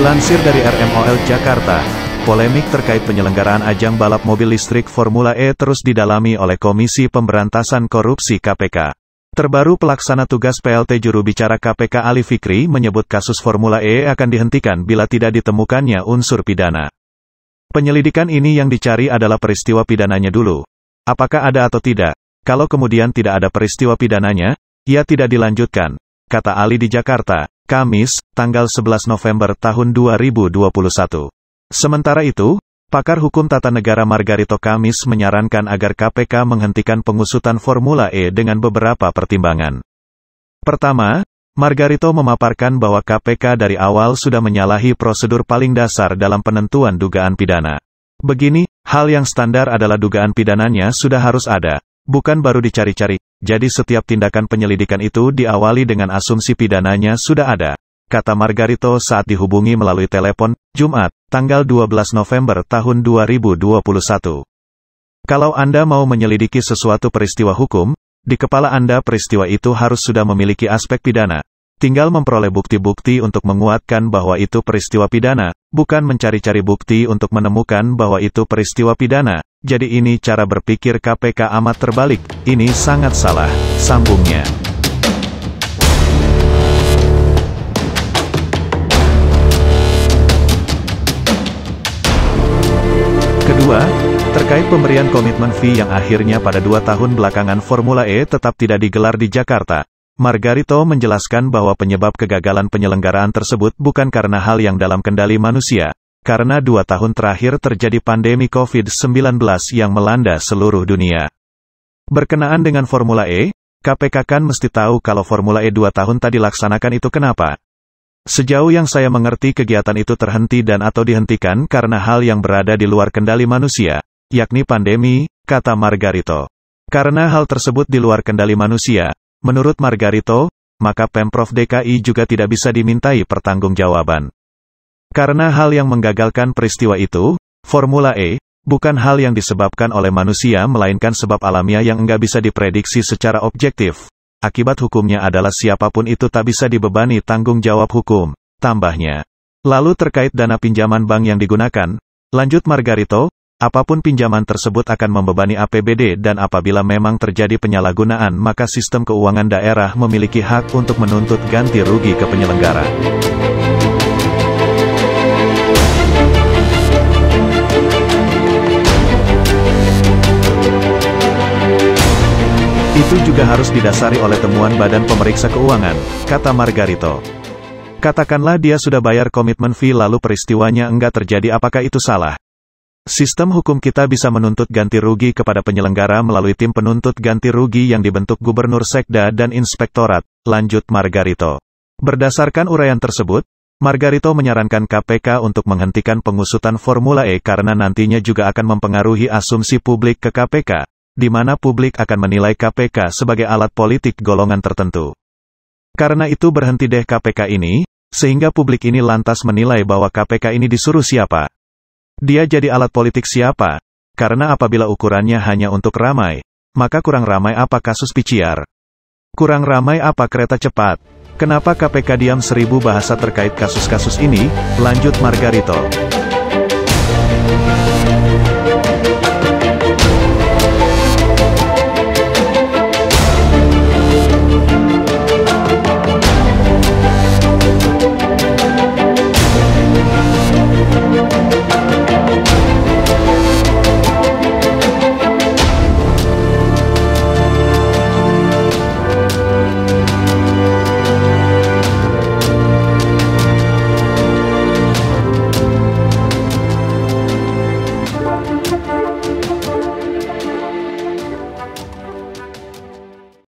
Dilansir dari RMOL Jakarta, polemik terkait penyelenggaraan ajang balap mobil listrik Formula E terus didalami oleh Komisi Pemberantasan Korupsi KPK. Terbaru pelaksana tugas PLT juru bicara KPK Ali Fikri menyebut kasus Formula E akan dihentikan bila tidak ditemukannya unsur pidana. Penyelidikan ini yang dicari adalah peristiwa pidananya dulu. Apakah ada atau tidak? Kalau kemudian tidak ada peristiwa pidananya, ia tidak dilanjutkan, kata Ali di Jakarta, Kamis, tanggal 11 November tahun 2021. Sementara itu, pakar hukum tata negara Margarito Kamis menyarankan agar KPK menghentikan pengusutan Formula E dengan beberapa pertimbangan. Pertama, Margarito memaparkan bahwa KPK dari awal sudah menyalahi prosedur paling dasar dalam penentuan dugaan pidana. Begini, hal yang standar adalah dugaan pidananya sudah harus ada, bukan baru dicari-cari. Jadi setiap tindakan penyelidikan itu diawali dengan asumsi pidananya sudah ada, kata Margarito saat dihubungi melalui telepon, Jumat, tanggal 12 November tahun 2021. Kalau Anda mau menyelidiki sesuatu peristiwa hukum, di kepala Anda peristiwa itu harus sudah memiliki aspek pidana. Tinggal memperoleh bukti-bukti untuk menguatkan bahwa itu peristiwa pidana, bukan mencari-cari bukti untuk menemukan bahwa itu peristiwa pidana. Jadi ini cara berpikir KPK amat terbalik, ini sangat salah, sambungnya. Kedua, terkait pemberian komitmen fee yang akhirnya pada 2 tahun belakangan Formula E tetap tidak digelar di Jakarta, Margarito menjelaskan bahwa penyebab kegagalan penyelenggaraan tersebut bukan karena hal yang dalam kendali manusia, karena 2 tahun terakhir terjadi pandemi COVID-19 yang melanda seluruh dunia. Berkenaan dengan Formula E, KPK kan mesti tahu kalau Formula E 2 tahun tak dilaksanakan itu kenapa. Sejauh yang saya mengerti kegiatan itu terhenti dan atau dihentikan karena hal yang berada di luar kendali manusia, yakni pandemi, kata Margarito. Karena hal tersebut di luar kendali manusia, menurut Margarito, maka Pemprov DKI juga tidak bisa dimintai pertanggungjawaban. Karena hal yang menggagalkan peristiwa itu, Formula E, bukan hal yang disebabkan oleh manusia melainkan sebab alamiah yang enggak bisa diprediksi secara objektif. Akibat hukumnya adalah siapapun itu tak bisa dibebani tanggung jawab hukum, tambahnya. Lalu terkait dana pinjaman bank yang digunakan, lanjut Margarito, apapun pinjaman tersebut akan membebani APBD dan apabila memang terjadi penyalahgunaan maka sistem keuangan daerah memiliki hak untuk menuntut ganti rugi ke penyelenggara. Itu juga harus didasari oleh temuan Badan Pemeriksa Keuangan, kata Margarito. Katakanlah dia sudah bayar komitmen fee lalu peristiwanya enggak terjadi, apakah itu salah? Sistem hukum kita bisa menuntut ganti rugi kepada penyelenggara melalui tim penuntut ganti rugi yang dibentuk Gubernur Sekda dan Inspektorat, lanjut Margarito. Berdasarkan uraian tersebut, Margarito menyarankan KPK untuk menghentikan pengusutan Formula E karena nantinya juga akan mempengaruhi asumsi publik ke KPK, di mana publik akan menilai KPK sebagai alat politik golongan tertentu. Karena itu berhenti deh KPK ini, sehingga publik ini lantas menilai bahwa KPK ini disuruh siapa. Dia jadi alat politik siapa? Karena apabila ukurannya hanya untuk ramai, maka kurang ramai apa kasus PCR? Kurang ramai apa kereta cepat? Kenapa KPK diam 1000 bahasa terkait kasus-kasus ini? Lanjut Margarito.